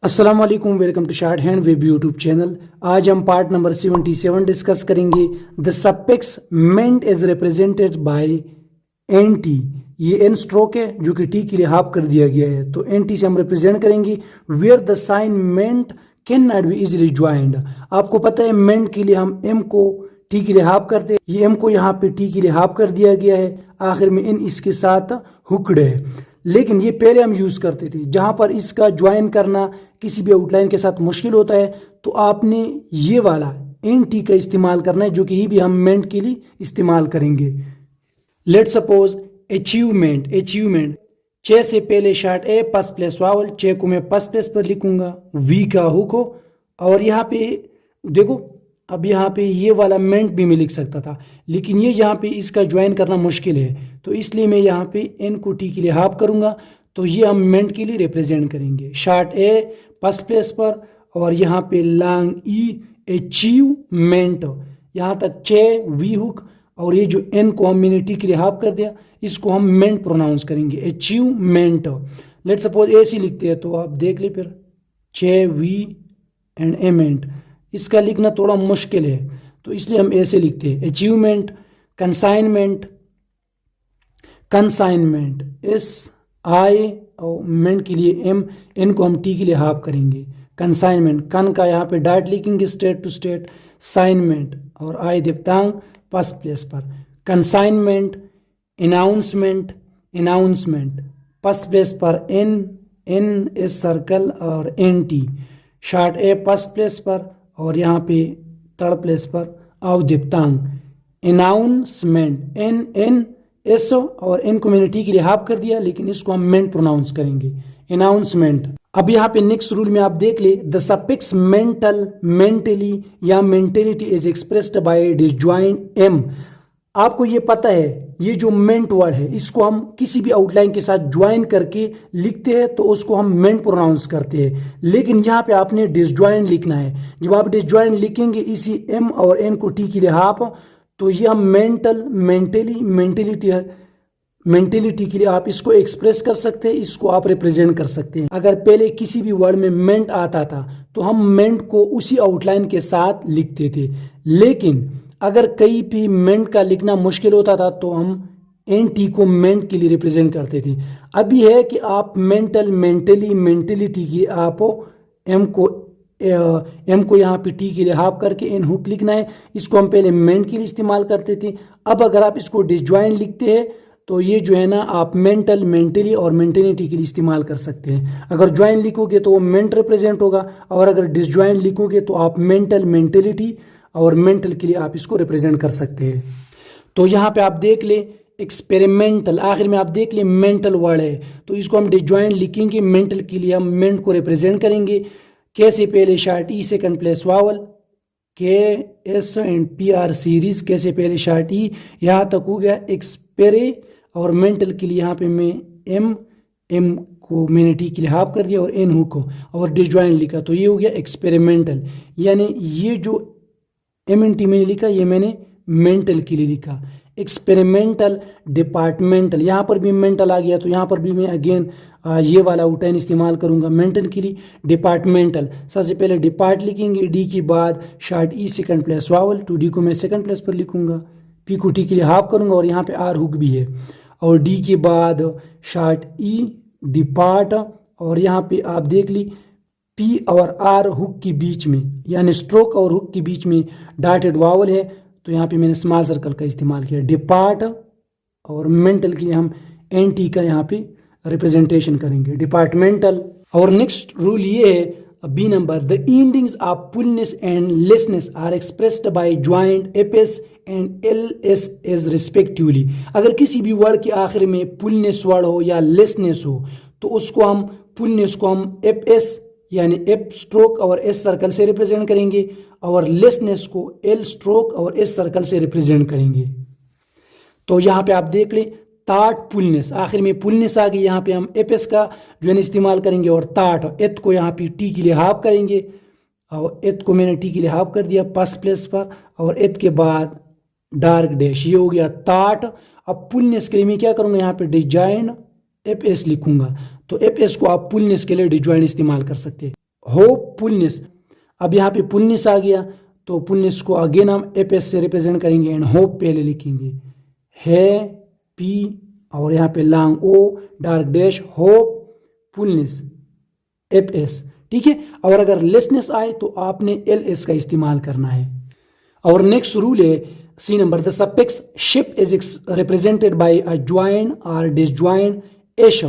अस्सलाम वालेकुम, welcome to shorthand web YouTube channel. आज हम पार्ट नंबर 77 डिस्कस करेंगे। The suffix ment is represented by N T. ये एन स्ट्रोक है जो कि टी के लिए हाफ कर दिया गया है, तो एन टी से हम रिप्रेजेंट करेंगे। Where the sign ment can not be easily joined. आपको पता है मेंट के लिए हम एम को टी के लिए हाफ करते हैं, ये एम को यहाँ पे टी के लिए हाफ कर दिया गया है, आखिर में इन इसके साथ हुक्ड है। लेकिन ये पहले हम यूज़ करते थे, जहाँ पर इसका ज्वाइन करना किसी भी आउटलाइन के साथ मुश्किल होता है, तो आपने ये वाला एन टी का इस्तेमाल करना है, जो कि ये भी हम मेंट के लिए इस्तेमाल करेंगे। Let suppose achievement. अचीवमेंट चे से पहले शॉर्ट ए फर्स्ट प्लेस वावल, चे को मैं फर्स्ट प्लेस पर लिखूंगा, वी का हुक हो, और यहाँ पे देखो अब यहाँ पे ये वाला मेंट भी मैं लिख सकता था, लेकिन ये यहाँ पे इसका ज्वाइन करना मुश्किल है, तो इसलिए मैं यहाँ पे एन को टी के लिए हाफ करूँगा, तो ये हम मेंट के लिए रिप्रेजेंट करेंगे। शॉर्ट ए फर्स्ट प्लेस पर, और यहाँ पे लॉन्ग ई अचीवमेंट, यहाँ तक चे वी हुक, और ये जो एन को हम मैंने टी के लिए हाफ कर दिया, इसको हम मेंट प्रोनाउंस करेंगे, अचीवमेंट। लेट सपोज ऐसे लिखते हैं, तो आप देख ले फिर, चे वी एंड एमेंट, इसका लिखना थोड़ा मुश्किल है, तो इसलिए हम ऐसे लिखते हैं achievement. Consignment, consignment S I और मेंट के लिए एम, एन को हम टी के लिए हाफ करेंगे। कंसाइनमेंट, कन का यहाँ पे डॉट लिखेंगे स्टेट टू स्टेट, साइनमेंट और आई दिप्तांग फर्स्ट प्लेस पर। Consignment, announcement, announcement first place पर एन, एन एस सर्कल और एन टी। शॉर्ट ए फर्स्ट प्लेस पर, और यहाँ पे थर्ड प्लेस पर आव दिप्तांग। अनाउंसमेंट, एन एन एस और एन को मैंने टी के लिए हाफ कर दिया, लेकिन इसको हम मेंट प्रोनाउंस करेंगे, अनाउंसमेंट। अब यहाँ पे नेक्स्ट रूल में आप देख ले, द सफिक्स मेंटल, मेंटली या mentality is expressed by disjoint M. आपको ये पता है, ये जो मेंट वर्ड है, इसको हम किसी भी आउटलाइन के साथ ज्वाइन करके लिखते हैं तो उसको हम मेंट प्रोनाउंस करते हैं, लेकिन यहाँ पे आपने डिसजॉइंट लिखना है। जब आप डिसजॉइंट लिखेंगे इसी एम और एन को टी के लिए हाफ, तो ये हम मेंटल, मेंटली, मेंटेलिटी है, मेंटेलिटी के लिए आप इसको एक्सप्रेस कर सकते हैं, इसको आप रिप्रेजेंट कर सकते हैं। अगर पहले किसी भी वर्ड में मेंट आता था तो हम मेंट को उसी आउटलाइन के साथ लिखते थे, लेकिन अगर कहीं भी मेंट का लिखना मुश्किल होता था तो हम एन टी को मेंट के लिए रिप्रेजेंट करते थे। अभी है कि आप मेंटल, मेंटली, मेंटेलिटी की आप एम को यहाँ पे टी के लिए हाफ करके एन हुक लिखना है, इसको हम पहले मेंट के लिए इस्तेमाल करते थे। अब अगर आप इसको डिसजॉइंट लिखते हैं तो ये जो है ना, आप मेंटल, मेंटली और मेंटेलिटी के लिए इस्तेमाल कर सकते हैं। अगर ज्वाइन लिखोगे तो वो मेंट रिप्रेजेंट होगा, और अगर डिसजॉइंट लिखोगे तो आप मेंटल, मेंटेलिटी और मेंटल के लिए आप इसको रिप्रेजेंट कर सकते हैं। तो यहाँ पे आप देख ले एक्सपेरिमेंटल, आखिर में आप देख ले मेंटल वर्ड है, तो इसको हम डिसजॉइंट लिखेंगे, मेंटल के लिए हम मेंट को रिप्रेजेंट करेंगे। कैसे पहले short E second place vowel, के S and P R series, कैसे पहले शॉर्ट ई, यहाँ तक हो गया एक्सपेरे। और मेंटल के लिए यहाँ पे मैं एम, एम को मैंने टी के लिए हाफ कर दिया और एन हुक को, और डिसजॉइंट लिखा, तो ये हो गया एक्सपेरिमेंटल। यानी ये जो एम एन टी मैंने लिखा, ये मैंने मेंटल के लिए लिखा। एक्सपेरिमेंटल, डिपार्टमेंटल, यहाँ पर भी मेंटल आ गया, तो यहाँ पर भी मैं अगेन ये वाला आउटलाइन इस्तेमाल करूँगा मेंटल के लिए। डिपार्टमेंटल, सबसे पहले डिपार्ट लिखेंगे, डी के बाद short E second place vowel, to D को मैं सेकंड प्लेस पर लिखूंगा, पी को टी के लिए हाफ करूँगा, और यहाँ पे आर हुक भी है, और डी के बाद शॉर्ट ई डिपार्ट, और यहाँ पे आप देख ली पी और आर हुक के बीच में, यानी स्ट्रोक और हुक के बीच में डॉटेड वावल है, तो यहाँ पे मैंने स्मॉल सर्कल का इस्तेमाल किया। डिपार्ट और मेंटल के लिए हम एन टी का यहाँ पे रिप्रेजेंटेशन करेंगे, डिपार्टमेंटल। और नेक्स्ट रूल ये है B number, the endings of fulness and lessness are expressed by joint F S and L S as respectively. अगर किसी भी वर्ड के आखिर में फुलनेस वर्ड हो या लेसनेस हो, तो उसको हम फुलनेस को हम एफ एस यानी एफ स्ट्रोक और एस सर्कल से रिप्रेजेंट करेंगे, और लेसनेस को एल स्ट्रोक और एस सर्कल से रिप्रेजेंट करेंगे। तो यहाँ पे आप देख लें, ताट फुलनेस, आखिर में फुलनेस आ गई, यहाँ पे हम एफ एस का जो है ना इस्तेमाल करेंगे, और ताट एथ को यहाँ पे टी के लिए हाफ करेंगे, और एथ को मैंने टी के लिए हाफ कर दिया फर्स्ट प्लेस पर, और एथ के बाद डार्क डैश, ये हो गया ताट। अब फुलनेस के लिए मैं क्या करूँगा, यहाँ पे डिजाइन एफ एस लिखूंगा, तो एफ एस को आप फुलनेस के लिए डिजॉइन इस्तेमाल कर सकते हैं। होपफुलनेस। अब यहाँ पे फुलनेस आ गया तो फुलनेस को अगेन हम एफ एस से रिप्रेजेंट करेंगे एंड होप पहले लिखेंगे, है पी और यहाँ पे long O dark dash hopefulness F S, ठीक है। और अगर लेसनेस आए तो आपने एल एस का इस्तेमाल करना है। और नेक्स्ट रूल है C number, the suffix ship is represented by a join और डिसज्वाइन एश।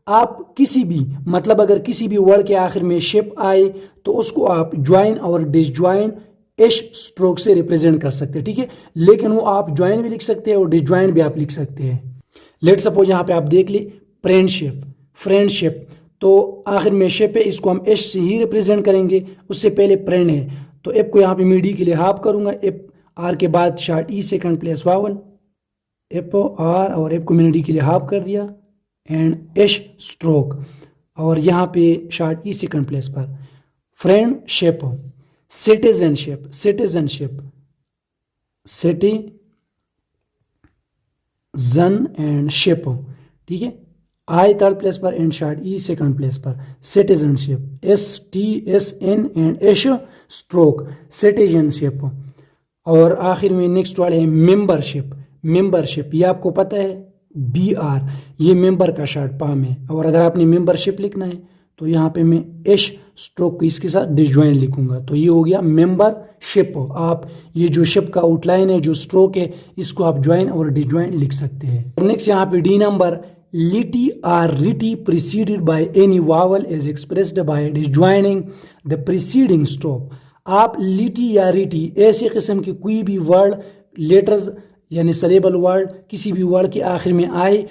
आप किसी भी मतलब अगर किसी भी वर्ड के आखिर में शिप आए तो उसको आप ज्वाइन और डिसज्वाइन एश स्ट्रोक से रिप्रेजेंट कर सकते हैं, ठीक है। लेकिन वो आप ज्वाइन भी लिख सकते हैं और डिसज्वाइन भी आप लिख सकते हैं। लेट सपोज यहाँ पे आप देख ले फ्रेंडशिप, तो आखिर में शिप है, इसको हम एश से ही रिप्रेजेंट करेंगे, उससे पहले फ्रेंड है तो एफ को यहाँ पे मीडी के लिए हाफ करूंगा, एफ आर के बाद short E second place vowel, F R और एफ को मैंने डी के लिए हाफ कर दिया एंड एश स्ट्रोक और यहाँ पे शार्ट ई सेकंड प्लेस पर। फ्रेंडशिप, सिटीजनशिप एंड शिप, ठीक है। आई थर्ड प्लेस पर and short E second place पर। Citizenship, STSN and ash stroke citizenship. और आखिर में नेक्स्ट वर्ड है मेंबरशिप, ये आपको पता है BR, ये मेंबर का शॉर्ट फॉर्म है। और अगर आपने मेंबरशिप लिखना है तो यहाँ पे मैं एश स्ट्रोक को इसके साथ डिसज्वाइन लिखूंगा, तो ये हो गया मेंबरशिप। आप ये जो शिप का आउटलाइन है, जो स्ट्रोक है, इसको आप ज्वाइन और डिसज्वाइन लिख सकते हैं। नेक्स्ट यहाँ पे D number, lity or rity preceded by any vowel is expressed by disjoining the preceding stop. आप लिटी या रिटी ऐसे किस्म के कोई भी वर्ड, लेटर्स यानी सलेबल वर्ड किसी भी वर्ड के आखिर में आए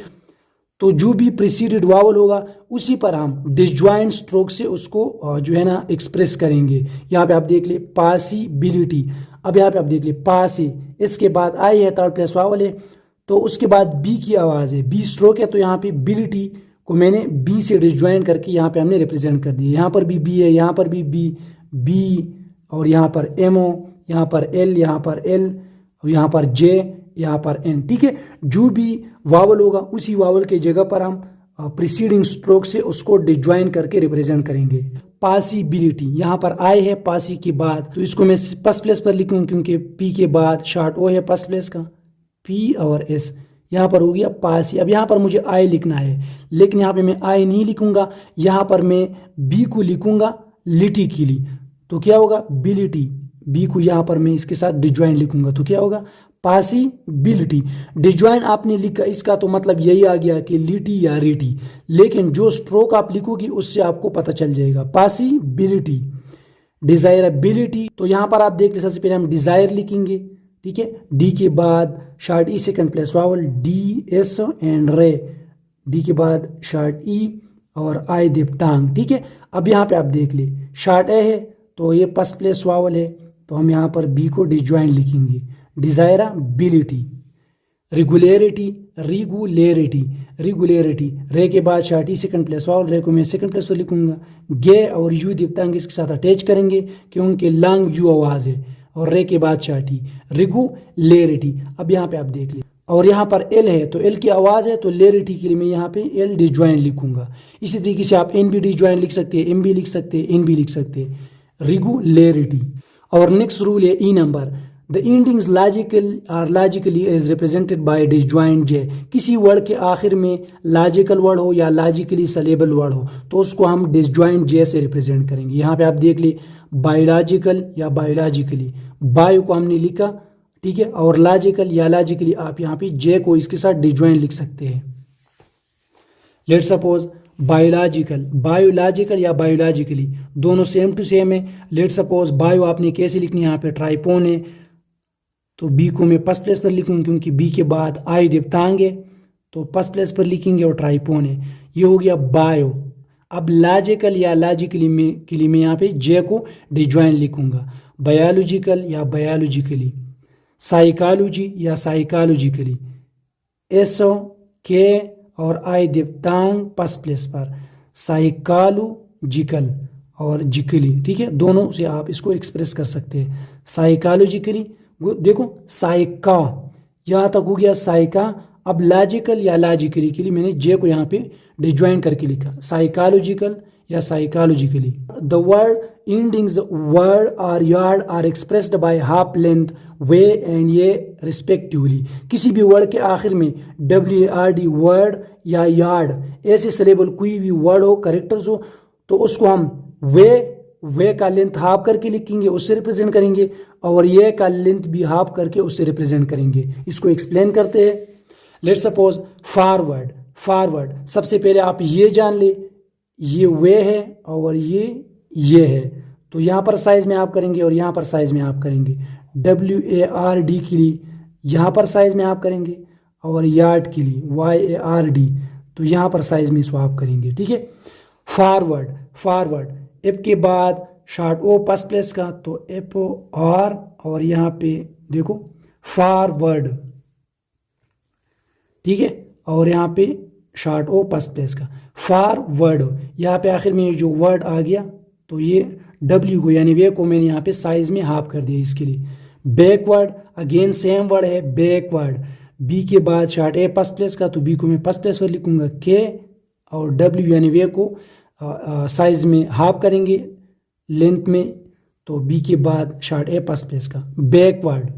तो जो भी प्रीसीडेड वावल होगा उसी पर हम डिसज्वाइन स्ट्रोक से उसको जो है ना एक्सप्रेस करेंगे। यहाँ पे आप देख ले पॉसिबिलिटी, अब यहाँ पे आप देख ले पासी, इसके बाद आई है थर्ड प्लेस वावल है तो उसके बाद बी की आवाज़ है, बी स्ट्रोक है तो यहाँ पे बिलिटी को मैंने बी से डिसज्वाइन करके यहाँ पे हमने रिप्रेजेंट कर दिया। यहाँ पर भी बी है, यहाँ पर भी बी और यहाँ पर MO, यहाँ पर L, यहाँ पर L, यहाँ पर J, यहाँ पर N, ठीक है। जो भी वावल होगा उसी वावल के जगह पर हम प्रीसीडिंग स्ट्रोक से उसको डिसज्वाइन करके रिप्रेजेंट करेंगे। पॉसिबिलिटी, यहाँ पर आई है पासी के बाद तो इसको मैं फर्स्ट प्लेस पर लिखूँ क्योंकि पी के बाद शॉर्ट ओ है फर्स्ट प्लेस का, P और S, यहाँ पर हो गया पासी। अब यहाँ पर मुझे आई लिखना है लेकिन यहाँ पे मैं आई नहीं लिखूंगा, यहाँ पर मैं बी को लिखूंगा लिटी के लिए, तो क्या होगा बिलिटी। बी को यहाँ पर मैं इसके साथ डिसज्वाइन लिखूंगा तो क्या होगा पॉसिबिलिटी। डिसज्वाइन आपने लिखा इसका तो मतलब यही आ गया कि लिटी या रिटी, लेकिन जो स्ट्रोक आप लिखोगी उससे आपको पता चल जाएगा। पॉसिबिलिटी, डिजायरेबिलिटी, तो यहाँ पर आप देख ले सबसे पहले हम डिजायर लिखेंगे, ठीक है। डी के बाद short E second place vowel DS and रे, डी के बाद शार्ट ई और आई दिप्तांग, ठीक है। अब यहाँ पे आप देख ले शार्ट ए है तो ये फर्स्ट प्लेस वावल है तो हम यहाँ पर बी को डिसज्वाइन लिखेंगे। डिजायरेबिलिटी, रेगुलरिटी, रे के बाद short E second place vowel, रे को मैं सेकंड प्लेस पर लिखूंगा। गे और यू दिप्तांग इसके साथ अटैच करेंगे क्योंकि लॉन्ग यू आवाज़ है और रे के बाद शार्ट ई, रेगुलरिटी। अब यहाँ पे आप देख ले और यहाँ पर एल है तो एल की आवाज़ है तो लेरिटी के लिए मैं यहाँ पे एल डिसज्वाइन लिखूंगा। इसी तरीके से आप एन भी डिसज्वाइन लिख सकते हैं, एम भी लिख सकते हैं, एन भी लिख सकते हैं, रेगुलरिटी। और नेक्स्ट रूल है E number, the endings logically is represented by disjoint J. किसी वर्ड के आखिर में लॉजिकल वर्ड हो या लॉजिकली सलेबल वर्ड हो तो उसको हम डिसज्वाइंट जे से रिप्रेजेंट करेंगे। यहाँ पे आप देख ले बायोलॉजिकल या बायोलॉजिकली, बायो को हमने लिखा, ठीक है, और लॉजिकल या लॉजिकली आप यहाँ पे जे को इसके साथ डिसज्वाइन लिख सकते हैं। लेट सपोज बायोलॉजिकल या बायोलॉजिकली दोनों सेम टू सेम है। लेट सपोज बायो आपने कैसे लिखनी है, यहाँ पे ट्राइपोन है तो बी को मैं फर्स्ट प्लेस पर लिखूंगा क्योंकि बी के बाद आई दिप्तांग है तो फर्स्ट प्लेस पर लिखेंगे और ट्राइपोन है, ये हो गया बायो। अब लॉजिकल या लॉजिकली में के लिए मैं यहाँ पे जे को डिसज्वाइन लिखूंगा। बायोलॉजिकल या बायोलॉजिकली, साइकोलॉजी या साइकोलॉजिकली, SO के और आई दिप्तांग फर्स्ट प्लेस पर, साइकोलॉजिकल और जिकली, ठीक है, दोनों से आप इसको एक्सप्रेस कर सकते हैं। साइकोलॉजिकली देखो साइका, यहाँ तक हो गया साइका। अब लॉजिकल या लॉजिकली के लिए मैंने जे को यहाँ पे डिसज्वाइन करके लिखा। साइकोलॉजिकल या psychologically. The word endings ward और yard are expressed by half length way and yay respectively. किसी भी वर्ड के आखिर में WARD वर्ड या यार्ड ऐसे सिलेबल कोई भी वर्ड हो, करेक्टर्स हो, तो उसको हम वे का लेंथ हाफ करके लिखेंगे, उससे रिप्रेजेंट करेंगे, और ये का लेंथ भी हाफ करके उससे रिप्रेजेंट करेंगे। इसको एक्सप्लेन करते हैं। लेट्स सपोज फॉरवर्ड सबसे पहले आप ये जान ले, ये वे है और ये है, तो यहाँ पर साइज में आप करेंगे और यहाँ पर साइज में आप करेंगे। WARD के लिए यहाँ पर साइज में आप करेंगे, और यार्ड के लिए YARD, तो यहाँ पर साइज में इसको आप करेंगे। ठीक है, फॉरवर्ड एप के बाद शॉर्ट ओ फर्स्ट प्लेस का, तो FOR, और यहाँ पे देखो फॉरवर्ड, ठीक है, और यहाँ पे शॉर्ट ओ फर्स्ट प्लेस का फॉरवर्ड। यहाँ पे आखिर में जो वर्ड आ गया, तो ये W को यानी वे को मैंने यहाँ पे साइज में हाफ कर दिया इसके लिए। बैकवर्ड अगेन सेम वर्ड है बैकवर्ड, B के बाद शॉर्ट ए फर्स्ट प्लेस का, तो B को मैं फर्स्ट प्लेस पर लिखूंगा K, और W यानी वे को साइज में हाफ करेंगे लेंथ में, तो B के बाद शॉर्ट ए फर्स्ट प्लेस का बैकवर्ड।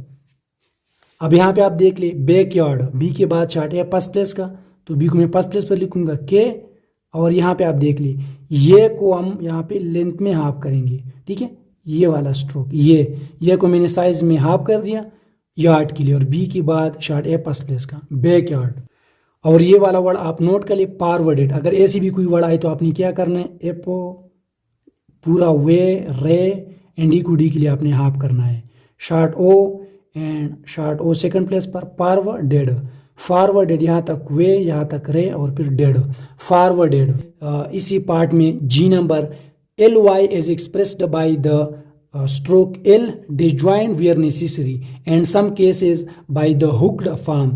अब यहाँ पे आप देख ले बैकयार्ड, B के बाद शॉर्ट ए फर्स्ट प्लेस का, तो B को मैं फर्स्ट प्लेस पर लिखूंगा K, और यहाँ पे आप देख ले ये को हम यहाँ पे लेंथ में हाफ करेंगे। ठीक है, ये वाला स्ट्रोक, ये को मैंने साइज में हाफ कर दिया यार्ड के लिए, और B के बाद शॉर्ट ए फर्स्ट प्लेस का बैकयार्ड। और ये वाला वर्ड आप नोट कर लिए फॉरवर्डेड। अगर ऐसी भी कोई वर्ड आए तो आपने क्या करना है, एपो पूरा वे रे एंड डी को डी के लिए आपने हाफ करना है। शॉर्ट ओ सेकंड प्लेस पर फॉरवर्डेड यहाँ तक वे, यहाँ तक रे, और फिर डेड फॉरवर्डेड। इसी पार्ट में G number LY is expressed by the stroke L disjoint where necessary and some cases by the hooked form।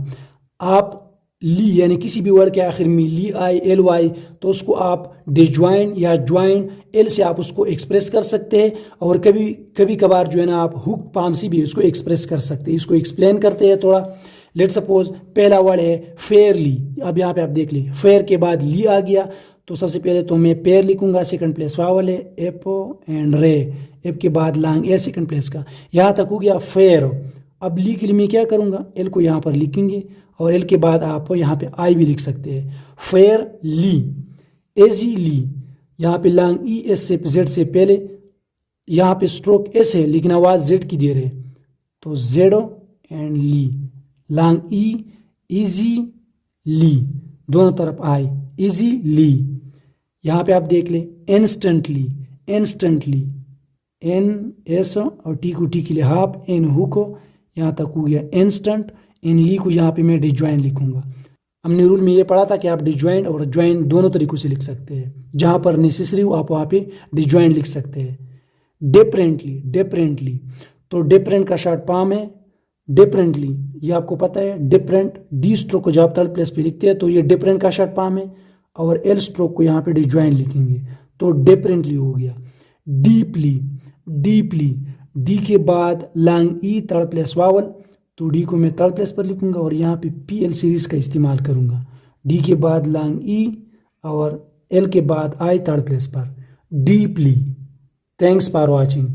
आप ली यानी किसी भी वर्ड के आखिर में ली आई LY, तो उसको आप डिजॉइन या ज्वाइन L से आप उसको एक्सप्रेस कर सकते हैं, और कभी कभार जो है ना आप हुक फॉर्म से भी उसको एक्सप्रेस कर सकते हैं। इसको एक्सप्लेन करते हैं थोड़ा। लेट सपोज पहला वर्ड है फेयरली। अब यहाँ पे आप देख ली फेयर के बाद ली आ गया, तो सबसे पहले तो मैं पेयर लिखूंगा, सेकंड प्लेस वावल है एपो एंड रे, एप के बाद लॉन्ग ए सेकंड प्लेस का, यहाँ तक हो गया फेयर। अब ली के लिए मैं क्या करूँगा, एल को यहाँ पर लिखेंगे, और एल के बाद आप यहाँ पे आई भी लिख सकते हैं। फेयर ली, एजी ली, यहाँ पे लॉन्ग ई एस से जेड से पहले, यहाँ पे स्ट्रोक एस है लेकिन आवाज़ जेड की दे रहे, तो Z and ly, long E easy ly, दोनों तरफ आई इजी ली। यहाँ पे आप देख लें इंस्टेंटली एन एस और टी को टी के लिए हाफ, एन हु को यहाँ तक हो गया इंस्टेंट, इन ली को यहाँ पे मैं डिजॉइन लिखूंगा। हमने रूल में ये पढ़ा था कि आप डिजॉइन और ज्वाइन दोनों तरीकों से लिख सकते हैं, जहाँ पर नेसेसरी हो आप वहाँ पे डिजॉइन लिख सकते हैं। डिफरेंटली, तो डिफरेंट का शॉर्ट फॉर्म है डिफरेंटली, ये आपको पता है। डिफरेंट डी स्ट्रोक को जब आप थर्ड प्लेस पे लिखते हैं तो ये डिफरेंट का शॉर्ट फॉर्म है, और एल स्ट्रोक को यहाँ पे डिजॉइन लिखेंगे तो डिफरेंटली हो गया। डीपली, डी के बाद लॉन्ग ई थर्ड प्लेस वावल, तो डी को मैं थर्ड प्लेस पर लिखूंगा और यहाँ पे PL सीरीज का इस्तेमाल करूंगा। डी के बाद लॉन्ग ई और एल के बाद आई थर्ड प्लेस पर, डीपली। Thanks for watching.